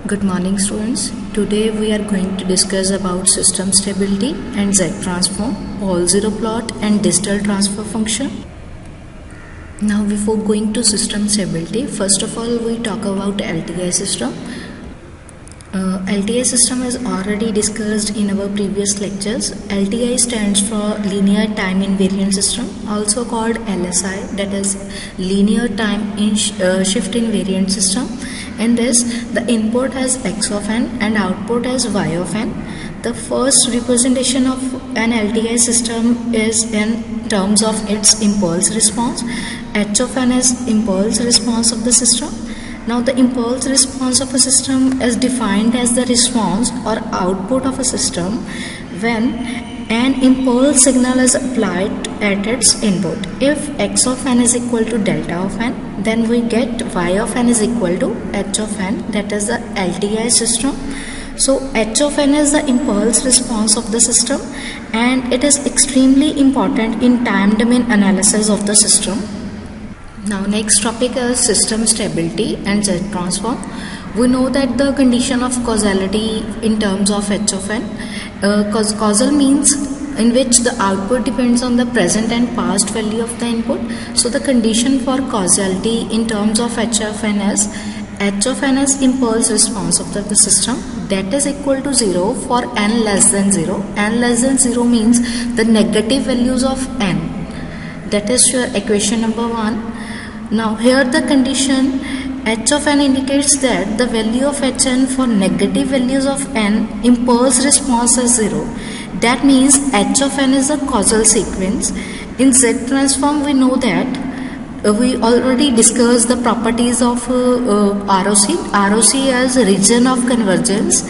Good morning students. Today we are going to discuss about system stability and Z transform, Paul zero plot and digital transfer function. Now before going to system stability, first of all we talk about LTI system. LTI system is already discussed in our previous lectures. LTI stands for linear time invariant system, also called LSI, that is linear time shift invariant system. In this, the input has x of n and output has y of n. The first representation of an LTI system is in terms of its impulse response. H of n is impulse response of the system. Now the impulse response of a system is defined as the response or output of a system when an impulse signal is applied at its input. If x of n is equal to delta of n, then we get y of n is equal to h of n, that is the LTI system. So h of n is the impulse response of the system and it is extremely important in time domain analysis of the system. Now next topic is system stability and Z transform. We know that the condition of causality in terms of h of n. Causal means in which the output depends on the present and past value of the input. So the condition for causality in terms of h of n is impulse response of the system, that is equal to 0 for n less than 0. N less than 0 means the negative values of n. That is your equation number 1. Now here the condition h of n indicates that the value of hn for negative values of n impulse response is 0. That means h of n is a causal sequence. In Z transform we know that we already discussed the properties of ROC. ROC is region of convergence.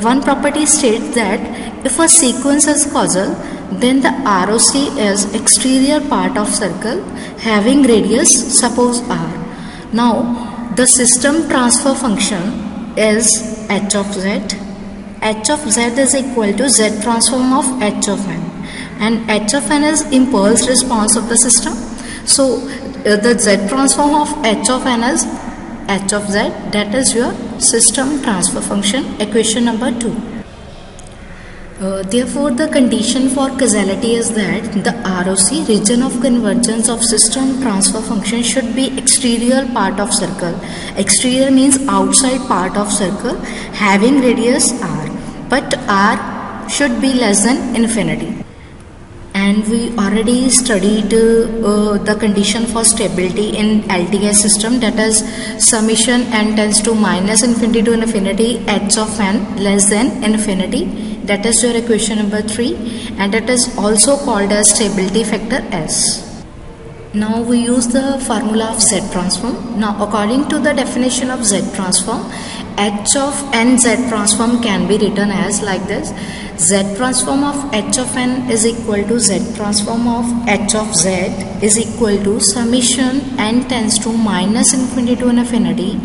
One property states that if a sequence is causal, then the ROC is exterior part of circle having radius, suppose r. Now the system transfer function is h of z. H of z is equal to z transform of h of n, and h of n is impulse response of the system. So the z transform of h of n is h of z, that is your system transfer function, equation number 2. Therefore, the condition for causality is that the ROC, region of convergence of system transfer function, should be exterior part of circle. Exterior means outside part of circle having radius r, but r should be less than infinity. And we already studied the condition for stability in LTI system, that is summation n tends to minus infinity to infinity h of n less than infinity. That is your equation number 3, and that is also called as stability factor S. Now we use the formula of Z transform. Now according to the definition of Z transform, h of n Z transform can be written as like this: Z transform of h of n is equal to Z transform of h of z is equal to summation n tends to minus infinity to infinity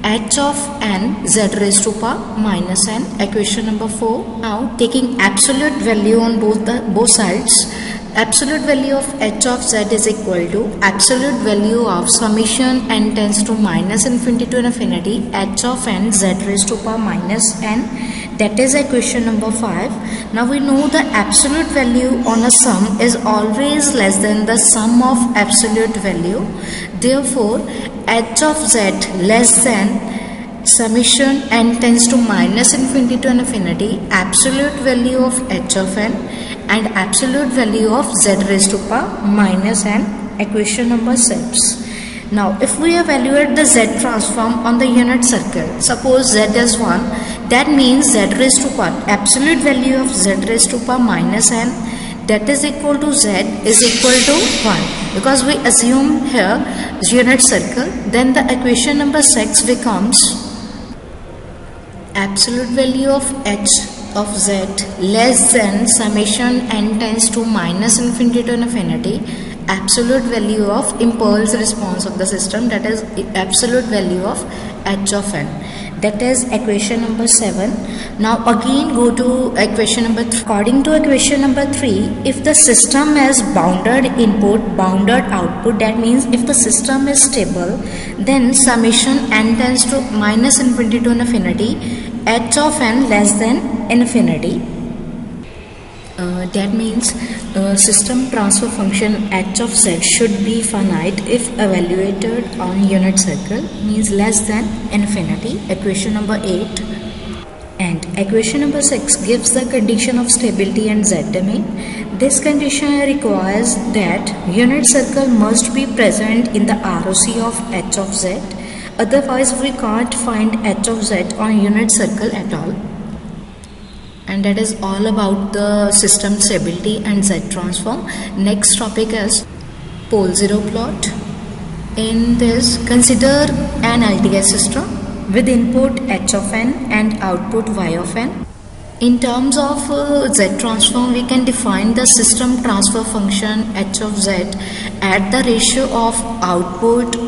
h of n z raised to power minus n, equation number 4. Now taking absolute value on both sides, absolute value of h of z is equal to absolute value of summation n tends to minus infinity to infinity h of n z raised to power minus n, that is equation number 5. Now we know the absolute value on a sum is always less than the sum of absolute value. Therefore h of z less than summation n tends to minus infinity to infinity absolute value of h of n and absolute value of z raised to power minus n, equation number 6. Now if we evaluate the Z transform on the unit circle, suppose Z is 1, that means Z raised to power absolute value of Z raised to power minus n, that is equal to Z is equal to 1. Because we assume here unit circle, then the equation number 6 becomes absolute value of h of z less than summation n tends to minus infinity to infinity absolute value of impulse response of the system, that is absolute value of h of n. That is equation number 7. Now again go to equation number 3. According to equation number 3, if the system has bounded input, bounded output, that means if the system is stable, then summation n tends to minus infinity to infinity, h of n less than infinity. That means system transfer function h of z should be finite if evaluated on unit circle, means less than infinity. Equation number 8. And equation number 6 gives the condition of stability and z domain. This condition requires that unit circle must be present in the ROC of h of z, otherwise we can't find h of z on unit circle at all. And that is all about the system stability and z transform. Next topic is pole zero plot. In this, consider an LTI system with input h of n and output y of n. In terms of z transform, we can define the system transfer function h of z at the ratio of output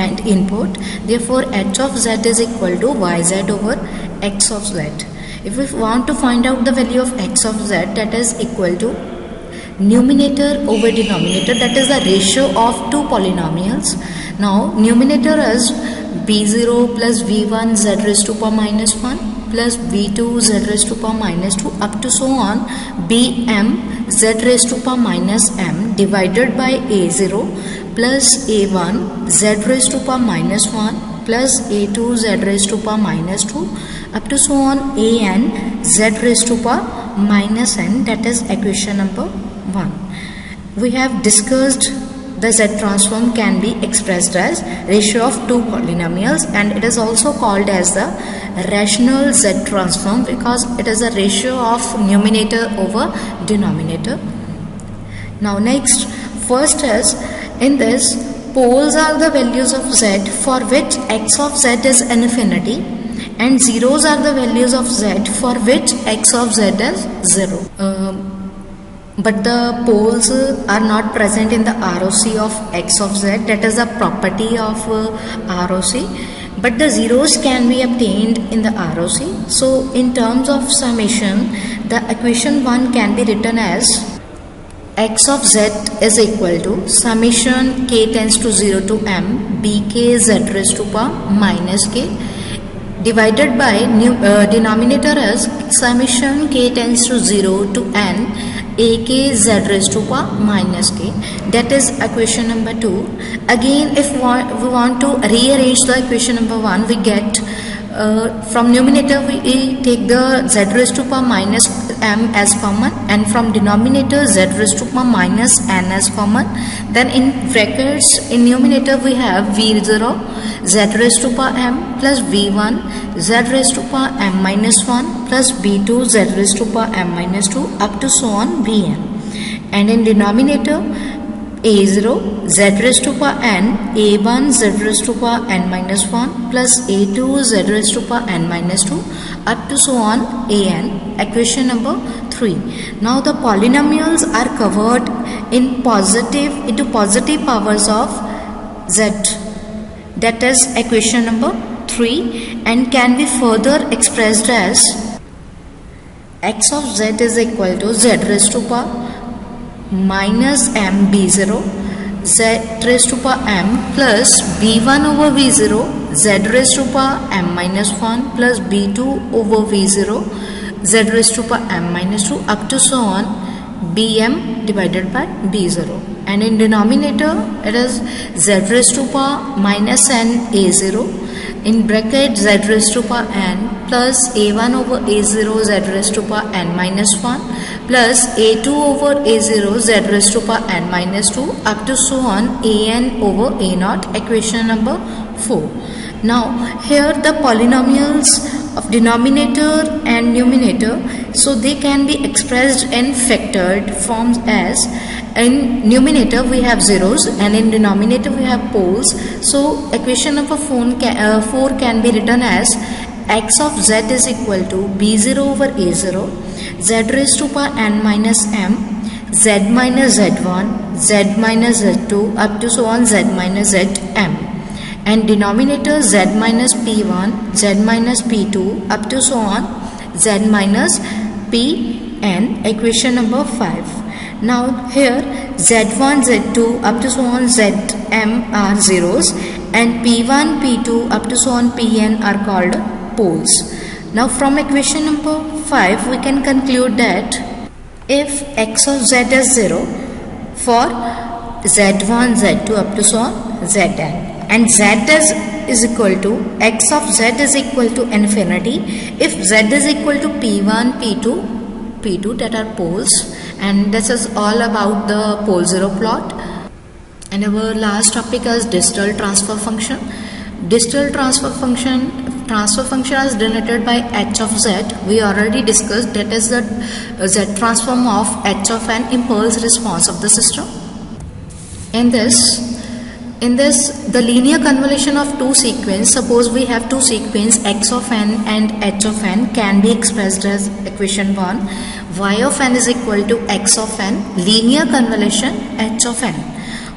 and input. Therefore, h of z is equal to yz over x of z. If we want to find out the value of x of z, that is equal to numerator over denominator, that is the ratio of two polynomials. Now numerator is b0 plus v1 z raised to power minus 1 plus v2 z raised to power minus 2 up to so on bm z raised to power minus m divided by a0 plus a1 z raised to power minus 1 plus a2 z raised to power minus 2 up to so on an z raised to power minus n. That is equation number 1. We have discussed the z transform can be expressed as ratio of two polynomials, and it is also called as the rational z transform because it is a ratio of numerator over denominator. Now next, first is, in this, poles are the values of z for which x of z is infinity, and zeros are the values of z for which x of z is 0. But the poles are not present in the ROC of x of z, that is a property of ROC, but the zeros can be obtained in the ROC. So in terms of summation, the equation 1 can be written as x of z is equal to summation k tends to 0 to m bk z raised to power minus k divided by denominator as summation k tends to 0 to n ak z raised to power minus k. That is equation number 2. Again, if we want to rearrange the equation number 1, we get from numerator we take the z raised to power minus m as common, and from denominator z raised to power minus n as common. Then in brackets in numerator we have v0 z raised to power m plus v1 z raised to power m minus 1 plus v2 z raised to power m minus 2 up to so on vn. And in denominator a0 z raised to power n a1 z raised to power n minus 1 plus a2 z raised to power n minus 2 up to so on an. Equation number 3. Now the polynomials are covered into positive powers of z. That is equation number 3 and can be further expressed as x of z is equal to z raised to power minus m b0 z raised to power m plus b1 over v0 z raised to power m minus 1 plus b2 over v0 z raised to power m minus 2 up to so on bm divided by b0. And in denominator it is z raised to power minus n a0 in bracket z raised to power n plus a1 over a0 z raised to power n minus 1 plus a2 over a0 z raised to power n minus 2 up to so on an over a0. Equation number 4. Now here the polynomials of denominator and numerator, so they can be expressed in factored forms as in numerator we have zeros and in denominator we have poles. So equation number 4 can be written as x of z is equal to b0 over a0 z raised to power n minus m z minus z1 z minus z2 up to so on z minus zm. and denominator z minus p1, z minus p2 up to so on z minus pn, equation number 5. Now here z1, z2 up to so on zm are zeros and p1, p2 up to so on pn are called poles. Now from equation number 5 we can conclude that if x of z is 0 for z1, z2 up to so on zn, and z is equal to x of z is equal to infinity if z is equal to p1, p2 that are poles, and this is all about the pole 0 plot. And our last topic is distal transfer function. Distal transfer function is denoted by h of z. We already discussed that is the z transform of h of an impulse response of the system. In this the linear convolution of two sequence, suppose we have two sequence x of n and h of n, can be expressed as equation 1, y of n is equal to x of n, linear convolution h of n.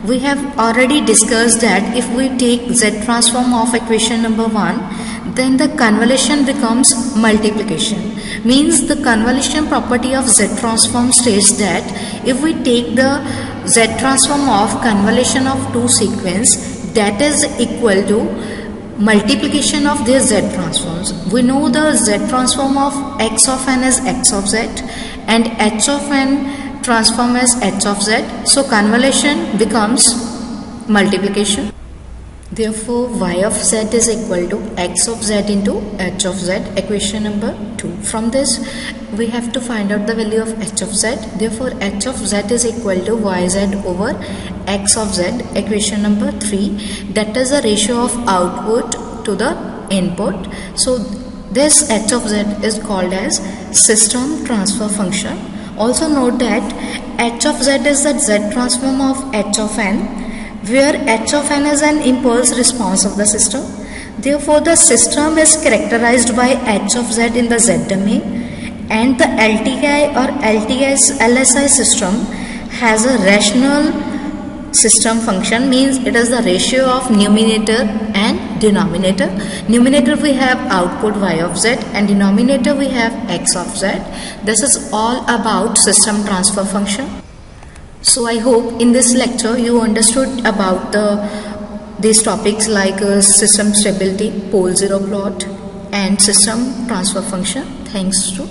We have already discussed that if we take z transform of equation number 1, then the convolution becomes multiplication. Means the convolution property of z transform states that if we take the z transform of convolution of two sequence, that is equal to multiplication of their z transforms. We know the z transform of x of n is x of z and h of n transform as h of z, so convolution becomes multiplication. Therefore y of z is equal to x of z into h of z, equation number 2. From this we have to find out the value of h of z. Therefore h of z is equal to yz over x of z, equation number 3, that is the ratio of output to the input. So this h of z is called as system transfer function. Also note that h of z is the z transform of h of n, where h of n is an impulse response of the system. Therefore the system is characterized by h of z in the z domain, and the LTI or LSI system has a rational system function, means it is the ratio of numerator and denominator. Numerator we have output y of z and denominator we have x of z. This is all about system transfer function. So I hope in this lecture you understood about these topics like system stability, pole 0 plot and system transfer function. Thanks to